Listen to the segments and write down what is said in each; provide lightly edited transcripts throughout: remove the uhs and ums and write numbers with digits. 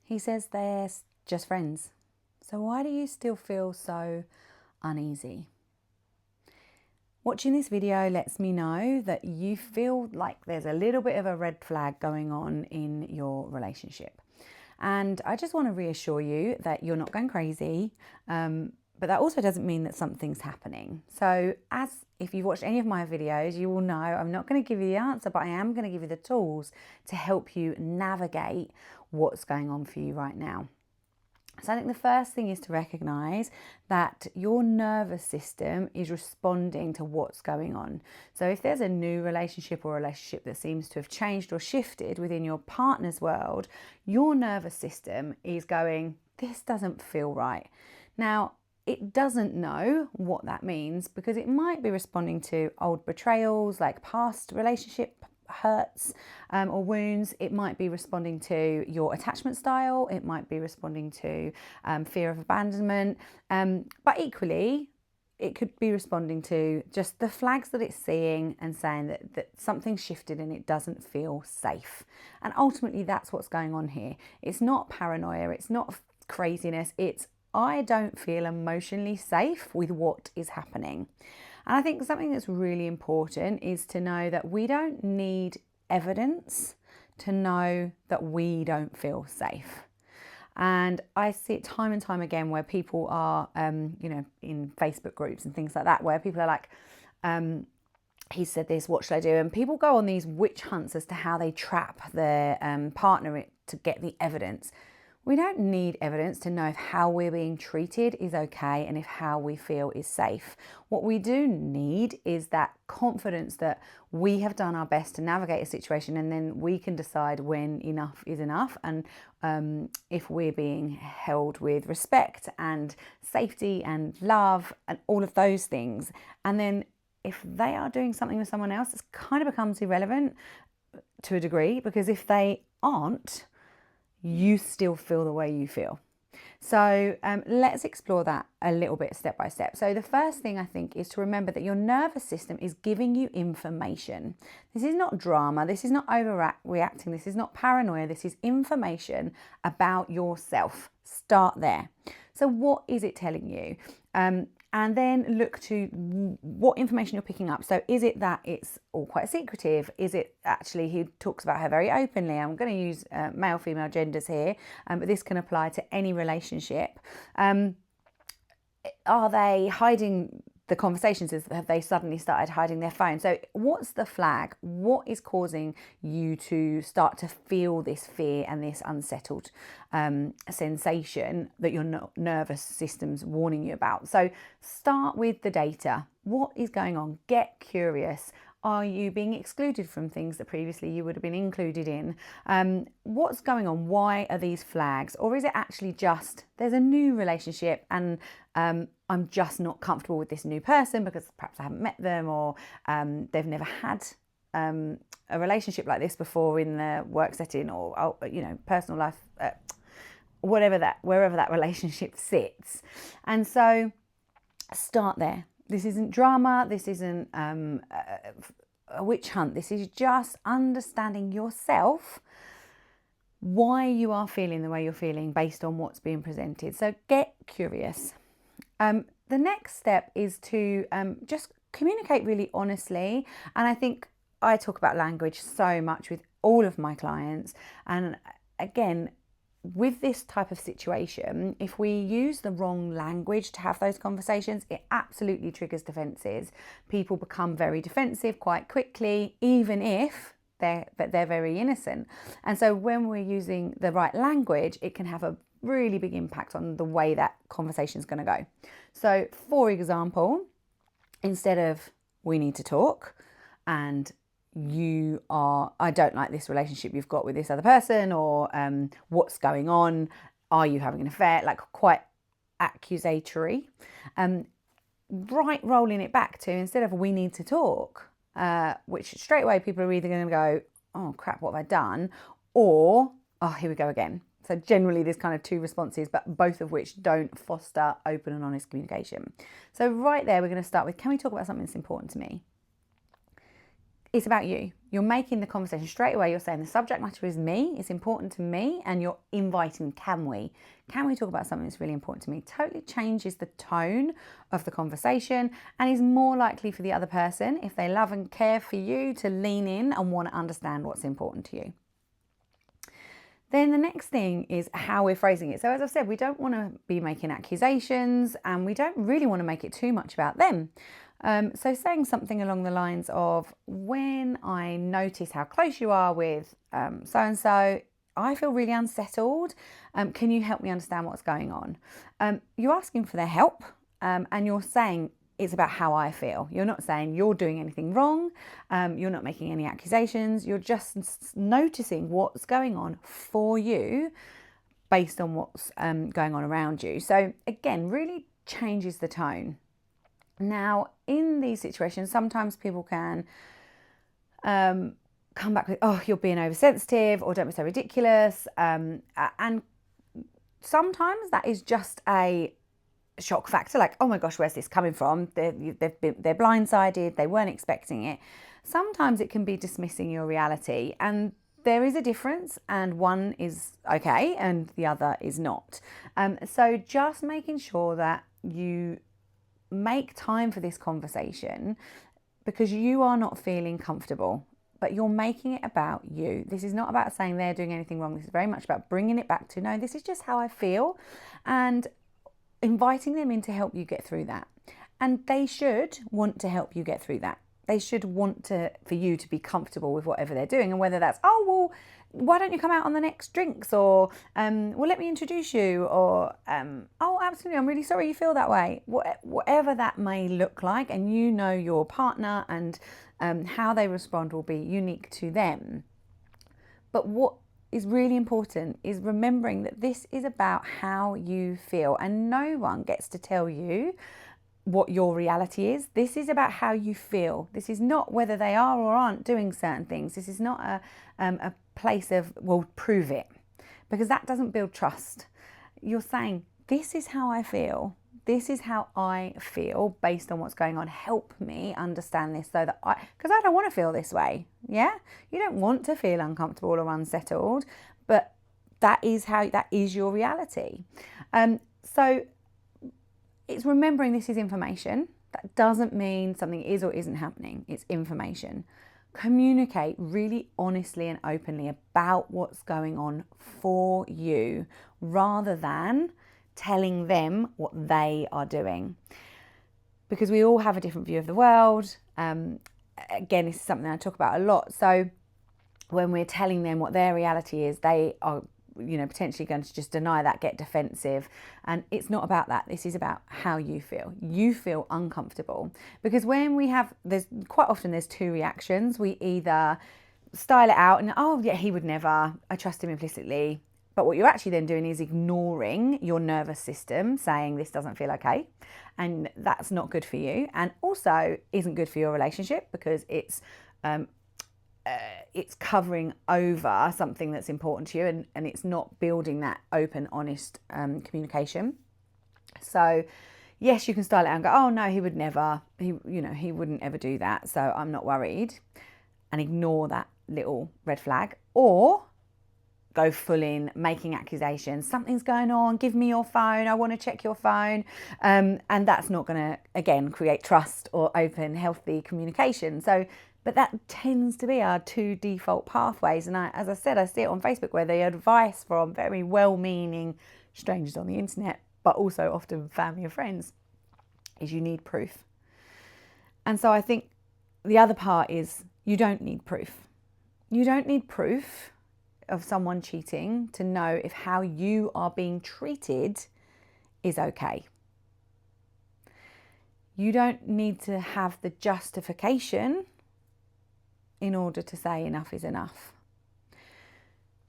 He says they're just friends. So why do you still feel so uneasy? Watching this video lets me know that you feel like there's a little bit of a red flag going on in your relationship. And I just want to reassure you that you're not going crazy, but that also doesn't mean that something's happening. So if you've watched any of my videos, you will know I'm not going to give you the answer, but I am going to give you the tools to help you navigate what's going on for you right now. So I think the first thing is to recognize that your nervous system is responding to what's going on. So if there's a new relationship or a relationship that seems to have changed or shifted within your partner's world, your nervous system is going, this doesn't feel right. Now, it doesn't know what that means because it might be responding to old betrayals, like past relationship hurts or wounds. It might be responding to your attachment style. It might be responding to fear of abandonment. But equally, it could be responding to just the flags that it's seeing and saying that something's shifted and it doesn't feel safe. And ultimately, that's what's going on here. It's not paranoia. It's not craziness. It's I don't feel emotionally safe with what is happening. And I think something that's really important is to know that we don't need evidence to know that we don't feel safe. And I see it time and time again where people are, in Facebook groups and things like that, where people are like, he said this, what should I do? And people go on these witch hunts as to how they trap their partner to get the evidence. We don't need evidence to know if how we're being treated is okay and if how we feel is safe. What we do need is that confidence that we have done our best to navigate a situation, and then we can decide when enough is enough, and if we're being held with respect and safety and love and all of those things. And then if they are doing something with someone else, it kind of becomes irrelevant to a degree, because if they aren't, you still feel the way you feel. So let's explore that a little bit step by step. So the first thing I think is to remember that your nervous system is giving you information. This is not drama. This is not overreacting. This is not paranoia. This is information about yourself. Start there. So what is it telling you? And then look to what information you're picking up. So is it that it's all quite secretive? Is it actually he talks about her very openly? I'm going to use male, female genders here, but this can apply to any relationship. Are they hiding the conversations? Have they suddenly started hiding their phone? So what's the flag? What is causing you to start to feel this fear and this unsettled sensation that your nervous system's warning you about? So start with the data. What is going on? Get curious. Are you being excluded from things that previously you would have been included in? What's going on? Why are these flags? Or is it actually just there's a new relationship and I'm just not comfortable with this new person because perhaps I haven't met them, or they've never had a relationship like this before in the work setting, or personal life, wherever that relationship sits. And so start there. This isn't drama. This isn't a witch hunt. This is just understanding yourself, why you are feeling the way you're feeling based on what's being presented. So get curious. The next step is to just communicate really honestly. And I think I talk about language so much with all of my clients. And again, with this type of situation, if we use the wrong language to have those conversations, it absolutely triggers defenses. People become very defensive quite quickly, even if they're very innocent. And so when we're using the right language, it can have a really big impact on the way that conversation is going to go. So for example, instead of we need to talk and I don't like this relationship you've got with this other person, or what's going on? Are you having an affair? Like quite accusatory. Right, rolling it back to instead of we need to talk, which straight away people are either going to go, oh crap, what have I done? Or, oh, here we go again. So generally there's kind of two responses, but both of which don't foster open and honest communication. So right there, we're going to start with, can we talk about something that's important to me? It's about you. You're making the conversation straight away. You're saying the subject matter is me, it's important to me, and you're inviting, can we talk about something that's really important to me? Totally changes the tone of the conversation and is more likely for the other person, if they love and care for you, to lean in and want to understand what's important to you. Then the next thing is how we're phrasing it. So as I've said, we don't want to be making accusations and we don't really want to make it too much about them. So saying something along the lines of, when I notice how close you are with so-and-so, I feel really unsettled. Can you help me understand what's going on? You're asking for their help and you're saying it's about how I feel. You're not saying you're doing anything wrong. You're not making any accusations. You're just noticing what's going on for you based on what's going on around you. So again, really changes the tone. Now, in these situations, sometimes people can come back with, oh, you're being oversensitive, or don't be so ridiculous. And sometimes that is just a shock factor, like, oh my gosh, where's this coming from? They're blindsided, they weren't expecting it. Sometimes it can be dismissing your reality, and there is a difference, and one is okay and the other is not. So just making sure that you make time for this conversation, because you are not feeling comfortable, but you're making it about you. This is not about saying they're doing anything wrong. This is very much about bringing it back to, no, this is just how I feel, and inviting them in to help you get through that. And they should want to help you get through that. They should want for you to be comfortable with whatever they're doing, and whether that's, oh, well, why don't you come out on the next drinks, or well, let me introduce you, or oh, absolutely, I'm really sorry you feel that way. Whatever that may look like, and you know your partner, and how they respond will be unique to them. But what is really important is remembering that this is about how you feel, and no one gets to tell you what your reality is. This is about how you feel. This is not whether they are or aren't doing certain things. This is not a place of, well, prove it, because that doesn't build trust. You're saying, this is how I feel. This is how I feel based on what's going on. Help me understand this, so that because I don't want to feel this way. Yeah, you don't want to feel uncomfortable or unsettled, but that is your reality. So it's remembering this is information. That doesn't mean something is or isn't happening. It's information. Communicate really honestly and openly about what's going on for you, rather than telling them what they are doing. Because we all have a different view of the world. Again, this is something I talk about a lot. So when we're telling them what their reality is, they are, potentially going to just deny that, get defensive. And it's not about that. This is about how you feel. You feel uncomfortable. Because when there's quite often there's two reactions. We either style it out and, oh yeah, he would never, I trust him implicitly. But what you're actually then doing is ignoring your nervous system, saying this doesn't feel okay. And that's not good for you. And also isn't good for your relationship, because it's covering over something that's important to you, and it's not building that open, honest communication. So yes, you can style it out and go, oh no, he would never, he wouldn't ever do that, so I'm not worried, and ignore that little red flag. Or go full in, making accusations. Something's going on, give me your phone, I want to check your phone. And that's not going to, again, create trust or open, healthy communication. But that tends to be our two default pathways. And as I said, I see it on Facebook, where the advice from very well-meaning strangers on the internet, but also often family and friends, is you need proof. And so I think the other part is, you don't need proof. You don't need proof of someone cheating to know if how you are being treated is okay. You don't need to have the justification in order to say enough is enough.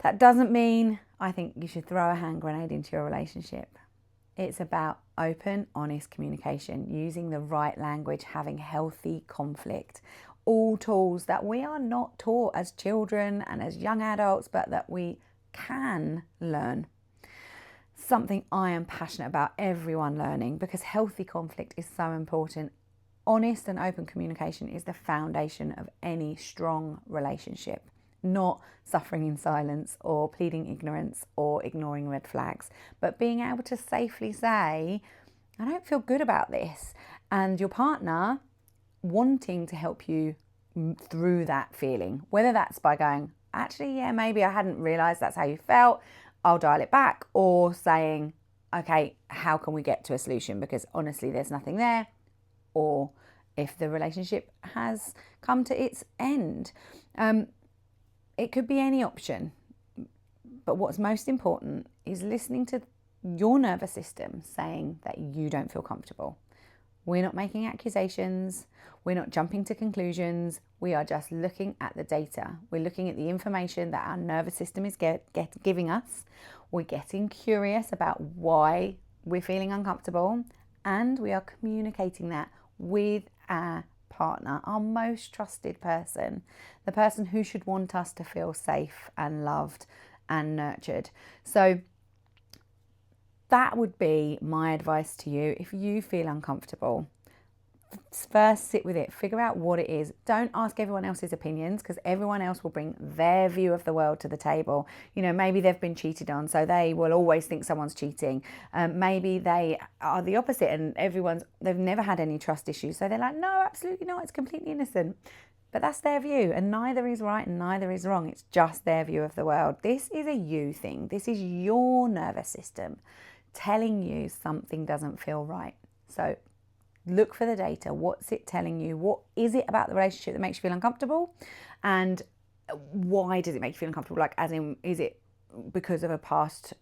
That doesn't mean I think you should throw a hand grenade into your relationship. It's about open, honest communication, using the right language, having healthy conflict. All tools that we are not taught as children and as young adults, but that we can learn. Something I am passionate about everyone learning, because healthy conflict is so important honest and open communication is the foundation of any strong relationship, not suffering in silence or pleading ignorance or ignoring red flags, but being able to safely say, I don't feel good about this, and your partner wanting to help you through that feeling, whether that's by going, actually, yeah, maybe I hadn't realised that's how you felt, I'll dial it back, or saying, okay, how can we get to a solution, because honestly there's nothing there, or if the relationship has come to its end. It could be any option, but what's most important is listening to your nervous system saying that you don't feel comfortable. We're not making accusations, we're not jumping to conclusions, we are just looking at the data. We're looking at the information that our nervous system is giving us. We're getting curious about why we're feeling uncomfortable, and we are communicating that with our partner, our most trusted person, the person who should want us to feel safe and loved and nurtured. So that would be my advice to you. If you feel uncomfortable, first sit with it, figure out what it is. Don't ask everyone else's opinions, because everyone else will bring their view of the world to the table. You know, maybe they've been cheated on, so they will always think someone's cheating. Maybe they are the opposite and they've never had any trust issues, so they're like, no, absolutely not, it's completely innocent. But that's their view, and neither is right and neither is wrong. It's just their view of the world. This is a you thing. This is your nervous system telling you something doesn't feel right. So look for the data. What's it telling you? What is it about the relationship that makes you feel uncomfortable? And why does it make you feel uncomfortable? Like, as in, is it because of a past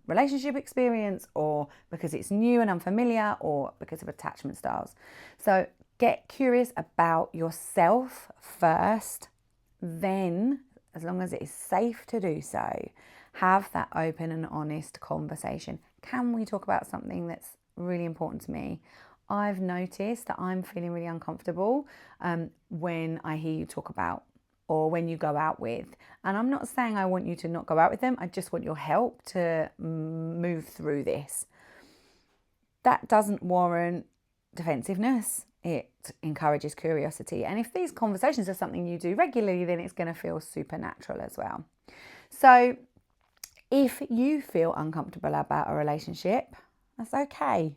relationship experience, or because it's new and unfamiliar, or because of attachment styles? So get curious about yourself first, then, as long as it is safe to do so, have that open and honest conversation. Can we talk about something that's really important to me? I've noticed that I'm feeling really uncomfortable when I hear you talk about, or when you go out with. And I'm not saying I want you to not go out with them. I just want your help to move through this. That doesn't warrant defensiveness. It encourages curiosity. And if these conversations are something you do regularly, then it's going to feel supernatural as well. So if you feel uncomfortable about a relationship, that's okay.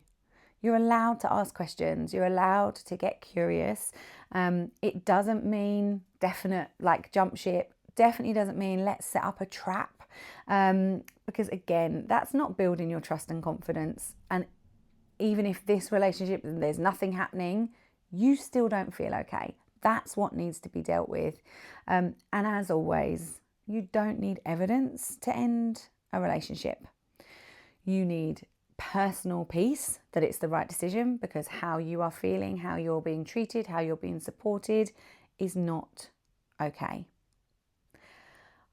You're allowed to ask questions. You're allowed to get curious. It doesn't mean definite, like, jump ship. Definitely doesn't mean let's set up a trap. Because again, that's not building your trust and confidence. And even if this relationship, there's nothing happening, you still don't feel okay. That's what needs to be dealt with. And as always, you don't need evidence to end a relationship. You need personal peace that it's the right decision, because how you are feeling, how you're being treated, how you're being supported is not okay.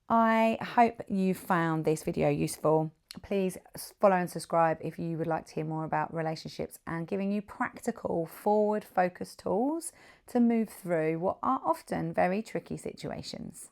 I hope you found this video useful. Please follow and subscribe if you would like to hear more about relationships and giving you practical, forward-focused tools to move through what are often very tricky situations.